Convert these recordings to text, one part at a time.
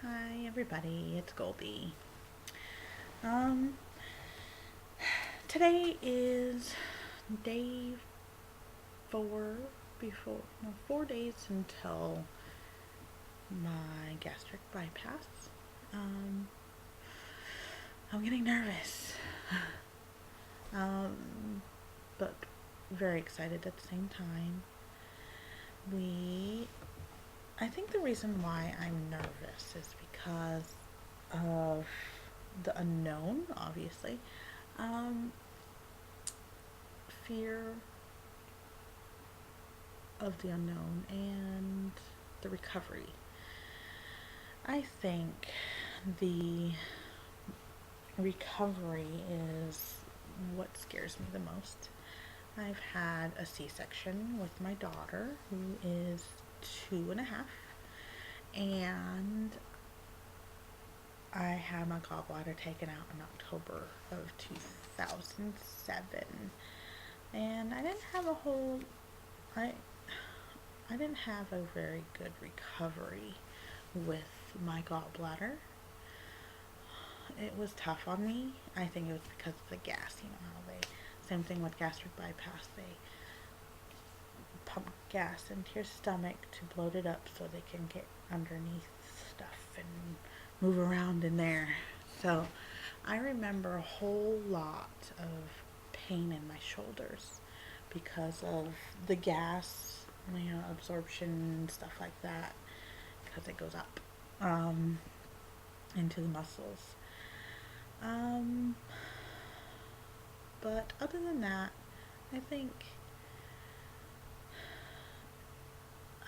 Hi everybody, it's Goldie. Um, Today is day 4 days until my gastric bypass. Um, I'm getting nervous, um, but very excited at the same time. We, I think the reason why I'm nervous is because of the unknown, obviously. Um, Fear of the unknown and the recovery. I think the recovery is what scares me the most. I've had a C-section with my daughter, who is 2.5, and I had my gallbladder taken out in October of 2007. And I I didn't have a very good recovery with my gallbladder. It was tough on me. I think it was because of the gas. You know how same thing with gastric bypass. They pump gas into your stomach to bloat it up so they can get underneath stuff and move around in there. So I remember a whole lot of pain in my shoulders because of the gas, absorption, stuff like that, because it goes up into the muscles. Um, but other than that, I think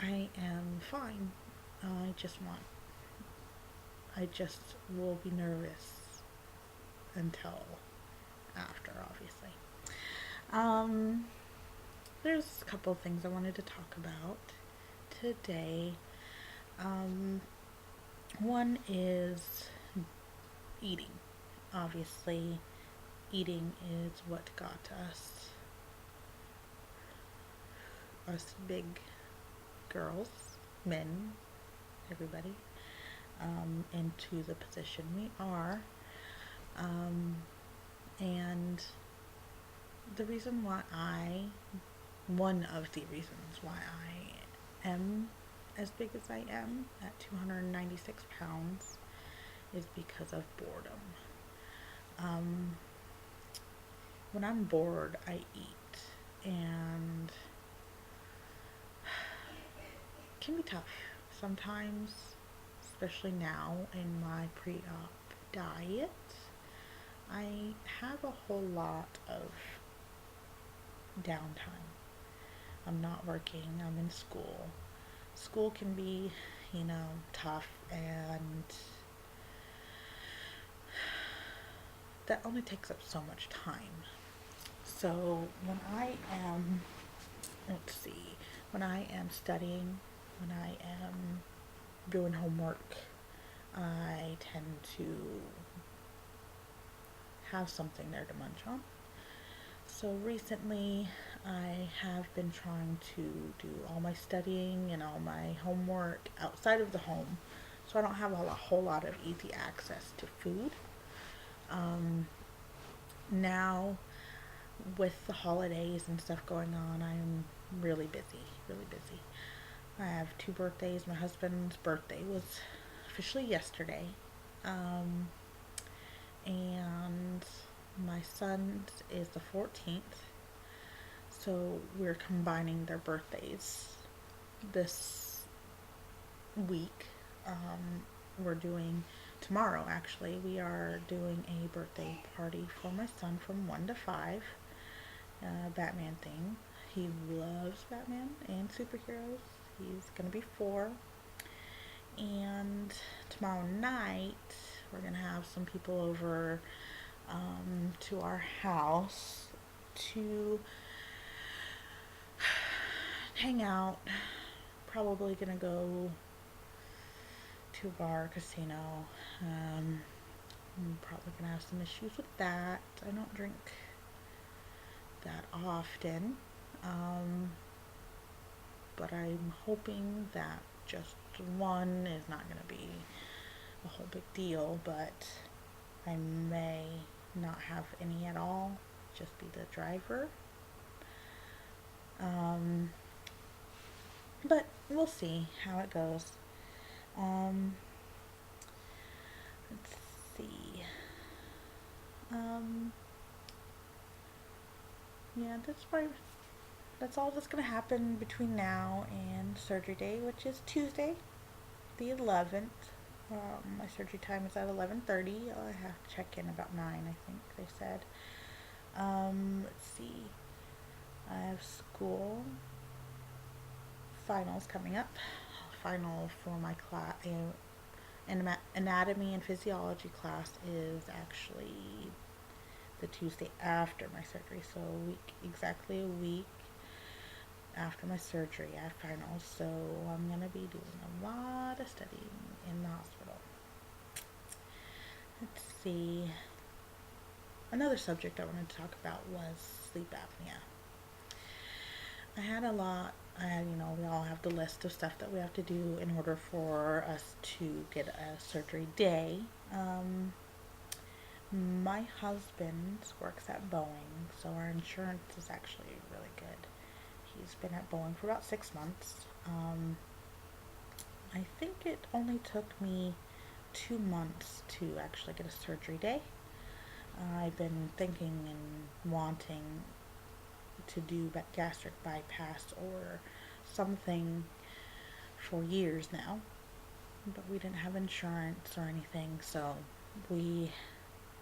I am fine. I just want, I just will be nervous until after, obviously. Um, there's a couple of things I wanted to talk about today. Um, One is eating. Obviously, eating is what got us big girls, men, everybody, into the position we are. Um, and the reason why one of the reasons why I am as big as I am at 296 pounds is because of boredom. Um, when I'm bored, I eat, and it can be tough sometimes, especially now in my pre-op diet. I have a whole lot of downtime. I'm not working, I'm in school. School can be, tough, and that only takes up so much time. So let's see, when I am studying, when I am doing homework, I tend to have something there to munch on. So recently, I have been trying to do all my studying and all my homework outside of the home, so I don't have a whole lot of easy access to food. Um, Now, with the holidays and stuff going on, I'm really busy, really busy. I have two birthdays. My husband's birthday was officially yesterday. Um, and my son's is the 14th. So we're combining their birthdays this week. We're doing tomorrow, actually. We are doing a birthday party for my son from 1 to 5, Batman thing. He loves Batman and superheroes. He's gonna be 4. And tomorrow night, we're gonna have some people over to our house to hang out. Probably gonna go to a bar, casino. I'm probably gonna have some issues with that. I don't drink that often, but I'm hoping that just one is not gonna be a whole big deal, but I may not have any at all, just be the driver. Um, but we'll see how it goes. Um, let's see. Um, yeah, that's all that's gonna happen between now and surgery day, which is Tuesday, the 11th. My surgery time is at 11:30. I have to check in about 9, I think they said. Let's see. I have school finals coming up. Final for my class, anatomy and physiology class is actually the Tuesday after my surgery, so exactly a week after my surgery I have finals, so I'm going to be doing a lot of studying in the hospital. Let's see. Another subject I wanted to talk about was sleep apnea. We all have the list of stuff that we have to do in order for us to get a surgery day. My husband works at Boeing, so our insurance is actually really good. He's been at Boeing for about 6 months. I think it only took me 2 months to actually get a surgery day. I've been thinking and wanting to do gastric bypass or something for years now, but we didn't have insurance or anything, so we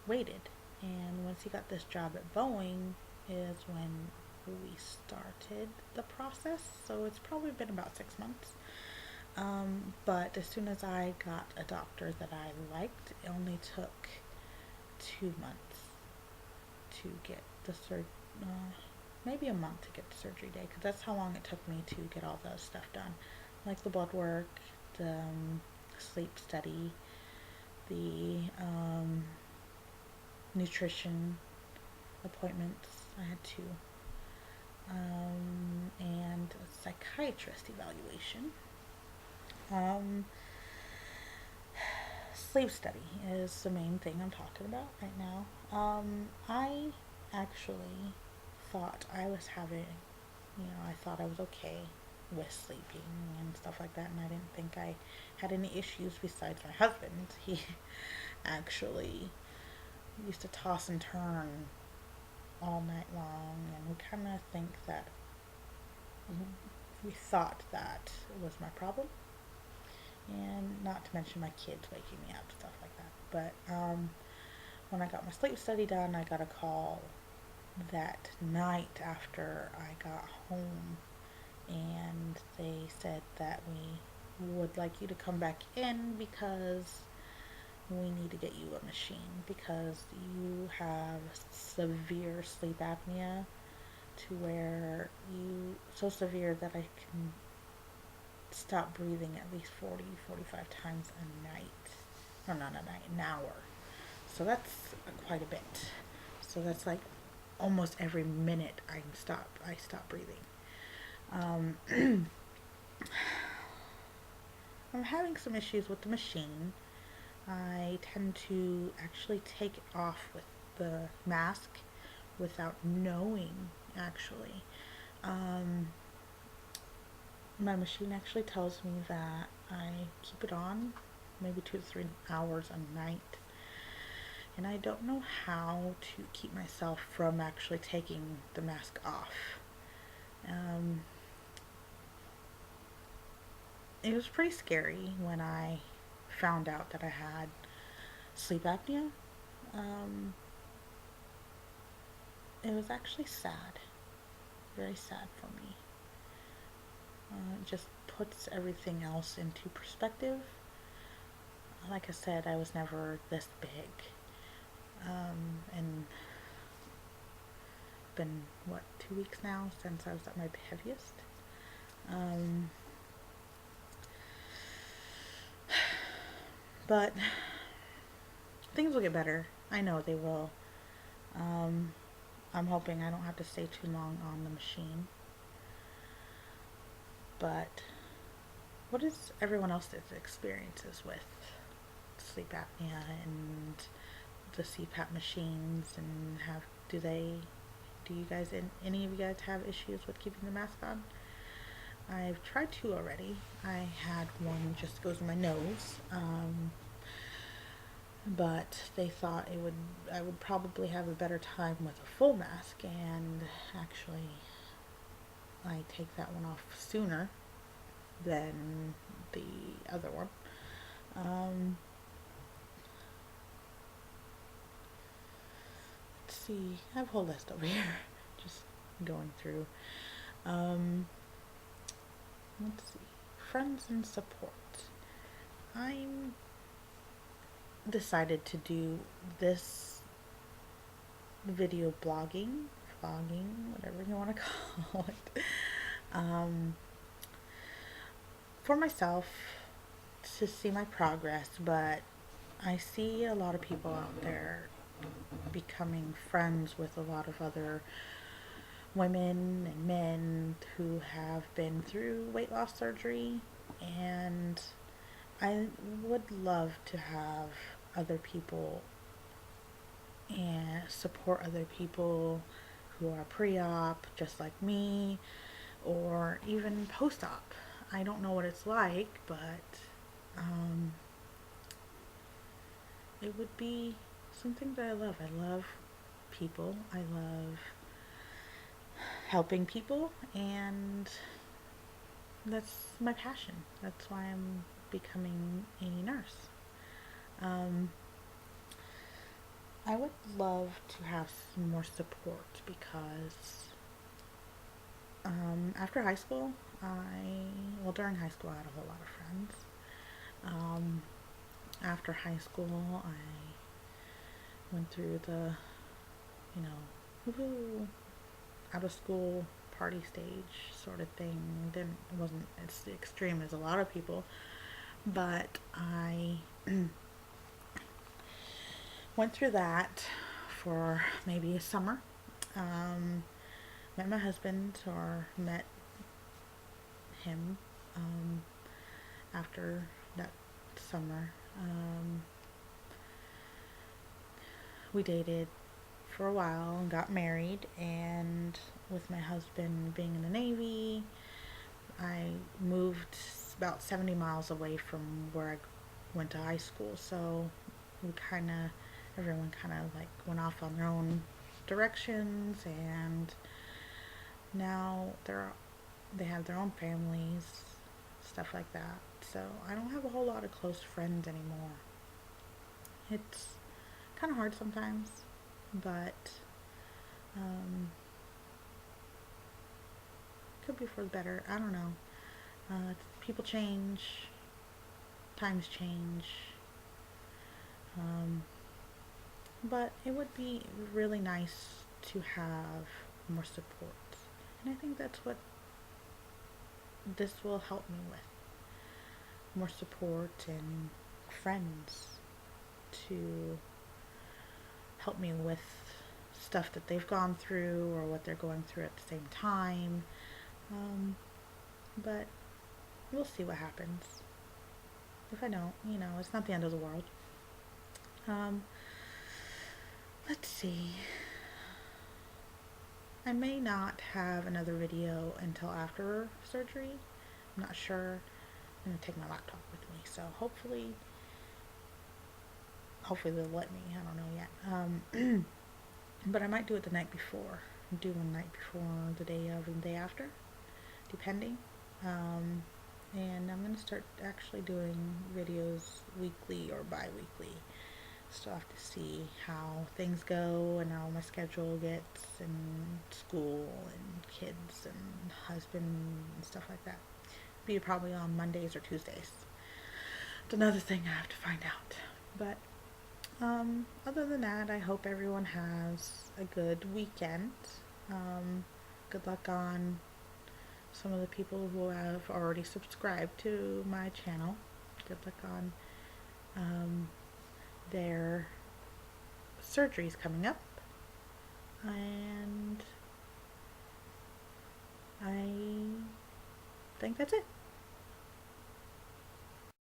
waited. And once he got this job at Boeing is when we started the process, so it's probably been about 6 months. But as soon as I got a doctor that I liked, it only took 2 months to get the maybe a month to get the surgery day, because that's how long it took me to get all the stuff done, like the blood work, the sleep study, the nutrition appointments. I had two, and a psychiatrist evaluation. Sleep study is the main thing I'm talking about right now. I actually thought I was having, I thought I was okay with sleeping and stuff like that, and I didn't think I had any issues besides my husband. He actually used to toss and turn all night long, and we thought that was my problem, and not to mention my kids waking me up, stuff like that. But when I got my sleep study done, I got a call that night after I got home, and they said that we would like you to come back in because we need to get you a machine because you have severe sleep apnea, to where so severe that I can stop breathing at least 40-45 times a night, or not a night, an hour. So that's quite a bit. So that's like almost every minute I stop breathing. I'm having some issues with the machine. I tend to actually take it off with the mask without knowing, actually. My machine actually tells me that I keep it on maybe 2 to 3 hours a night, and I don't know how to keep myself from actually taking the mask off. It was pretty scary when I found out that I had sleep apnea. Um, it was actually sad, very sad for me. It just puts everything else into perspective. Like I said, I was never this big. And been, 2 weeks now since I was at my heaviest. But things will get better. I know they will. I'm hoping I don't have to stay too long on the machine. But what is everyone else's experiences with sleep apnea and the CPAP machines, and do you guys, any of you guys have issues with keeping the mask on? I've tried two already. I had one just goes in my nose, but they thought I would probably have a better time with a full mask, and actually I take that one off sooner than the other one. Let's see, I have a whole list over here, just going through. Let's see, friends and support. I'm decided to do this video vlogging, whatever you want to call it, for myself, to see my progress, but I see a lot of people out there becoming friends with a lot of other women and men who have been through weight loss surgery, and I would love to have other people and support other people who are pre-op just like me, or even post-op. I don't know what it's like, but it would be something that I love. I love people. I love helping people, and that's my passion. That's why I'm becoming a nurse. I would love to have some more support because after high school, during high school I had a whole lot of friends. After high school I went through the, woohoo, out of school party stage sort of thing. It wasn't as extreme as a lot of people, but I went through that for maybe a summer. Met my husband, or met him after that summer. We dated for a while and got married, and with my husband being in the Navy, I moved about 70 miles away from where I went to high school, so everyone kind of like went off on their own directions, and now they have their own families, stuff like that. So I don't have a whole lot of close friends anymore. It's kind of hard sometimes, but could be for the better. I don't know. People change, times change, but it would be really nice to have more support, and I think that's what this will help me with. More support and friends to help me with stuff that they've gone through or what they're going through at the same time. But we'll see what happens. If I don't, it's not the end of the world. Let's see. I may not have another video until after surgery. I'm not sure. I'm going to take my laptop with me, so hopefully they'll let me. I don't know yet. But I might do it the night before. Do one night before, the day of, and the day after, depending. And I'm going to start actually doing videos weekly or bi-weekly. Still have to see how things go and how my schedule gets, and school and kids and husband and stuff like that. Be probably on Mondays or Tuesdays. It's another thing I have to find out. But other than that, I hope everyone has a good weekend. Good luck on some of the people who have already subscribed to my channel. Good luck on their surgeries coming up. And I think that's it.